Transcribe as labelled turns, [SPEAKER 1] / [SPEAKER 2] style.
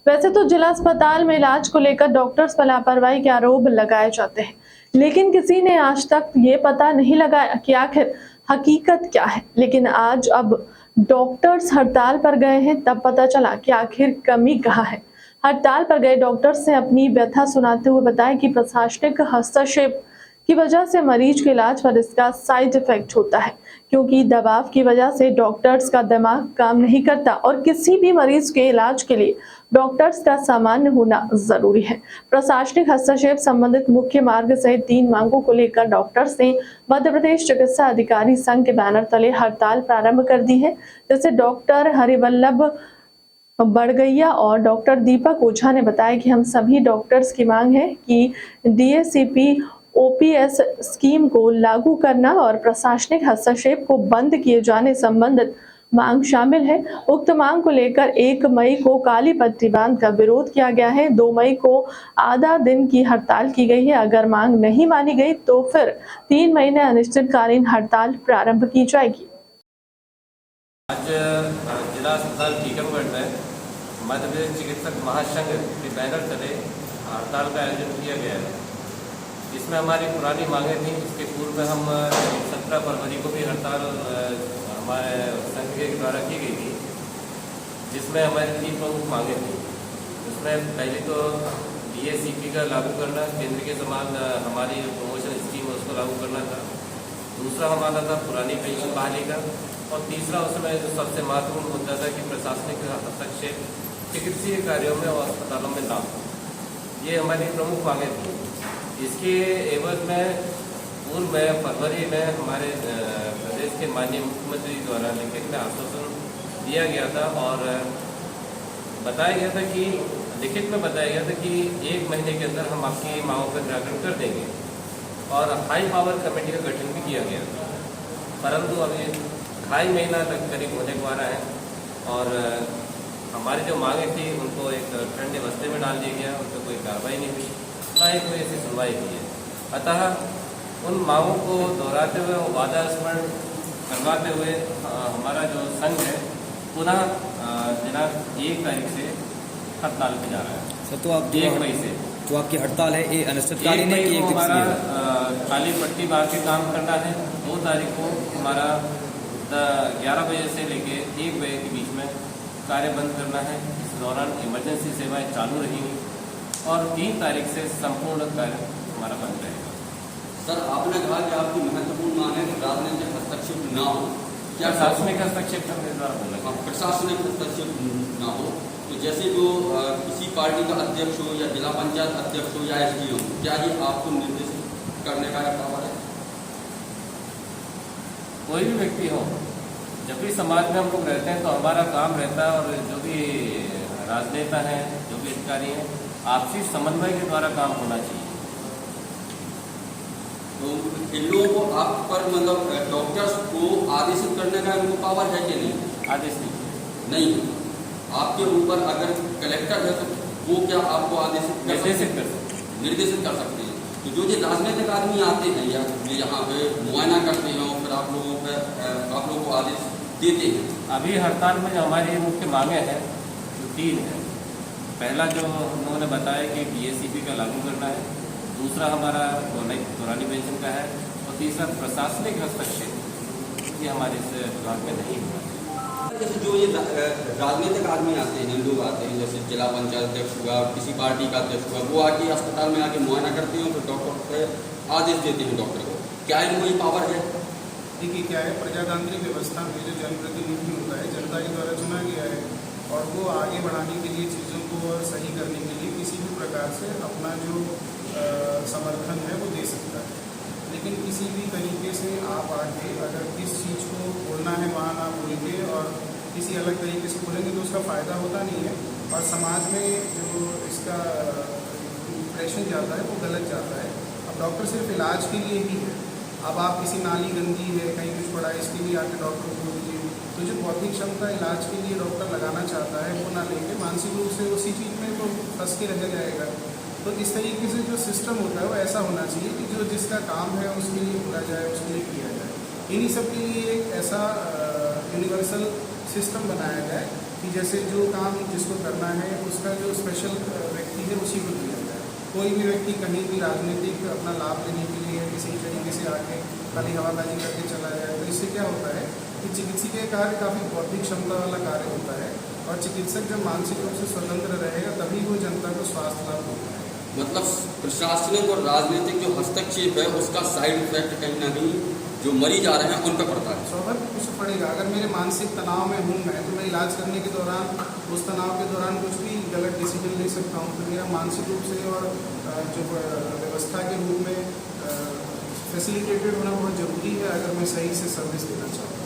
[SPEAKER 1] वैसे तो जिला अस्पताल में इलाज को लेकर डॉक्टर्स पर लापरवाही के आरोप लगाए जाते हैं, लेकिन किसी ने आज तक ये पता नहीं लगाया कि आखिर हकीकत क्या है। लेकिन आज अब डॉक्टर्स हड़ताल पर गए हैं, तब पता चला कि आखिर कमी कहाँ है। हड़ताल पर गए डॉक्टर्स ने अपनी व्यथा सुनाते हुए बताया कि प्रशासनिक हस्तक्षेप की वजह से मरीज के इलाज पर इसका साइड इफेक्ट होता है, क्योंकि दबाव की वजह से डॉक्टर्स का दिमाग काम नहीं करता और किसी भी मरीज के इलाज के लिए डॉक्टर्स का सामान्य होना जरूरी है। प्रशासनिक हस्तक्षेप संबंधित मुख्य मार्ग सहित 3 मांगों को लेकर डॉक्टर्स ने मध्य प्रदेश चिकित्सा अधिकारी संघ के बैनर तले हड़ताल प्रारंभ कर दी है। जैसे डॉक्टर हरिवल्लभ बड़गैया और डॉक्टर दीपक ओझा ने बताया कि हम सभी डॉक्टर्स की मांग है कि डीएसीपी ओपीएस स्कीम को लागू करना और प्रशासनिक हस्तक्षेप को बंद किए जाने संबंधित मांग शामिल है। उक्त मांग को लेकर 1 मई को काली पट्टी बांधकर विरोध किया गया है। 2 मई को आधा दिन की हड़ताल की गई है। अगर मांग नहीं मानी गई तो फिर 3 महीने अनिश्चितकालीन हड़ताल प्रारंभ की जाएगी।
[SPEAKER 2] आज जिला अस्पताल टीकमगढ़ में मध्य प्रदेश चिकित्सक महासंघ के बैनर तले हड़ताल का आयोजन किया गया है। इसमें हमारी पुरानी मांगें थी। इसके पूर्व में हम 17 फरवरी को भी हड़ताल हमारे संघ के द्वारा की गई थी, जिसमें हमारी 3 प्रमुख मांगें थी। उसमें पहली तो डीएसीपी का लागू करना, केंद्र के समान हमारी जो प्रमोशन स्कीम है उसको लागू करना था। दूसरा हमारा था पुरानी पेंशन बहाली का, और तीसरा उसमें जो सबसे महत्वपूर्ण मुद्दा था कि प्रशासनिक हस्तक्षेप चिकित्सीय कार्यों में और अस्पतालों में ना हो। ये हमारी प्रमुख मांगें थी। इसके एवज में पूर्व में फरवरी में हमारे प्रदेश के माननीय मुख्यमंत्री द्वारा लिखित में आश्वासन दिया गया था और बताया गया था कि लिखित में बताया गया था कि 1 महीने के अंदर हम आपकी मांगों का निराकरण कर देंगे और हाई पावर कमेटी का गठन भी किया गया था। परंतु अभी 2.5 महीना तक करीब होने को आ रहा है और हमारी जो मांगें थी उनको एक ठंडे बस्ते में डाल दिया गया। उन पर कोई कार्रवाई नहीं हुई, ना ही कोई ऐसी सुनवाई हुई है। अतः उन मांगों को दोहराते हुए और वादा स्मरण करवाते हुए हमारा जो संघ है पुनः दिनांक 1 तारीख से हड़ताल पे जा रहा है।
[SPEAKER 3] सर, तो आप
[SPEAKER 2] 1 मई से
[SPEAKER 3] जो आपकी हड़ताल है ये अनिश्चितकालीन है कि एक
[SPEAKER 2] हमारा
[SPEAKER 3] दिवसीय?
[SPEAKER 2] काली पट्टी बांध के काम करना है। 2 तारीख को हमारा 11 बजे से लेके 1 बजे के बीच में कार्य बंद करना है। इस दौरान इमरजेंसी सेवाएं चालू रहेंगी और 3 तारीख से संपूर्ण कार्य हमारा बंद रहेगा।
[SPEAKER 4] सर, आपने कहा कि आपकी महत्वपूर्ण मांग है कि राजनीतिक हस्तक्षेप ना हो। क्या
[SPEAKER 2] प्रशासनिक हस्तक्षेप करने द्वारा बोला?
[SPEAKER 4] प्रशासनिक हस्तक्षेप ना हो तो जैसे जो किसी पार्टी का अध्यक्ष हो या जिला पंचायत अध्यक्ष हो या एसडीओ, क्या ये आपको निर्देशित करने का पावर है?
[SPEAKER 2] कोई भी व्यक्ति हो, जब भी समाज में हम लोग रहते हैं तो हमारा काम रहता है और जो भी राजनेता हैं, जो भी अधिकारी हैं, आपसी समन्वय के द्वारा काम होना चाहिए।
[SPEAKER 4] तो इन लोगों को आप पर मतलब डॉक्टर्स को आदेशित करने का उनको पावर है कि नहीं?
[SPEAKER 2] आदेश
[SPEAKER 4] नहीं। आपके ऊपर अगर कलेक्टर है तो वो क्या आपको
[SPEAKER 2] निर्देशित कर सकते हैं?
[SPEAKER 4] निर्देशित कर सकते हैं। तो जो राजनीतिक आदमी आते हैं या यहाँ पे मुआयना करते हैं और फिर आप लोगों को आदेश देते हैं।
[SPEAKER 2] अभी हड़ताल में जो हमारी मुख्य मांगे हैं जो 3 हैं। पहला जो हम लोगों ने बताया कि डीएसीपी का लागू करना है, दूसरा हमारा पुरानी पेंशन का है और तीसरा प्रशासनिक हस्तक्षेप, ये हमारे इस विभाग में नहीं हुआ।
[SPEAKER 4] जैसे जो ये राजनीतिक आदमी आते हैं, लोग आते हैं, जैसे जिला पंचायत अध्यक्ष हुआ, किसी पार्टी का अध्यक्ष हुआ, वो आके अस्पताल में आके मुआयना करते हैं, फिर डॉक्टर पे आदेश देते हैं डॉक्टर को। क्या इनको ये पावर है?
[SPEAKER 5] देखिए क्या है, प्रजातांत्रिक व्यवस्था में जो जनप्रतिनिधि होता है जनता के द्वारा चुना गया है और वो आगे बढ़ाने के लिए चीज़ों को और सही करने के लिए किसी भी प्रकार से अपना जो समर्थन है वो दे सकता है। लेकिन किसी भी तरीके से आप आके अगर किस चीज़ को बोलना है वहाँ ना बोलेंगे और किसी अलग तरीके से बोलेंगे तो उसका फ़ायदा होता नहीं है और समाज में जो इसका इम्प्रेशन जाता है वो गलत जाता है। अब डॉक्टर सिर्फ इलाज के लिए ही है। अब आप किसी नाली गंदी है, कहीं कुछ पड़ा है, इसके लिए आके डॉक्टर को दीजिए, तो जो भौतिक क्षमता इलाज के लिए डॉक्टर लगाना चाहता है वो ना लेके मानसिक रूप से उसी चीज़ में तो फंस के रह जाएगा। तो इस तरीके से जो सिस्टम होता है वो ऐसा होना चाहिए कि जो जिसका काम है उसके लिए बोला जाए, उसके लिए किया जाए। इन्हीं सब के लिए एक ऐसा यूनिवर्सल सिस्टम बनाया जाए कि जैसे जो काम जिसको करना है उसका जो स्पेशल व्यक्ति है उसी को दिया जाए। कोई भी व्यक्ति कहीं भी राजनीतिक अपना लाभ लेने के लिए किसी तरीके से आके खाली हवाबाजी करके चला जाए, तो इससे क्या होता है कि चिकित्सकीय कार्य काफ़ी बौद्धिक क्षमता वाला कार्य होता है, और चिकित्सक जब मानसिक रूप से स्वतंत्र रहेगा तभी वो जनता को स्वास्थ्य लाभ होता है।
[SPEAKER 4] मतलब प्रशासनिक और राजनीतिक जो हस्तक्षेप है उसका साइड इफेक्ट कहीं ना कहीं जो मरीज आ रहे हैं उन पर पड़ता है।
[SPEAKER 5] स्वाभाविक कुछ पड़ेगा। अगर मेरे मानसिक तनाव में हूँ मैं, तो मैं इलाज करने के दौरान उस तनाव के दौरान कुछ भी गलत डिसीजन ले सकता हूँ, तो मेरा मानसिक रूप से और जो व्यवस्था के रूप में फैसिलिटेटेड होना बहुत ज़रूरी है अगर मैं सही से सर्विस देना चाहूँ।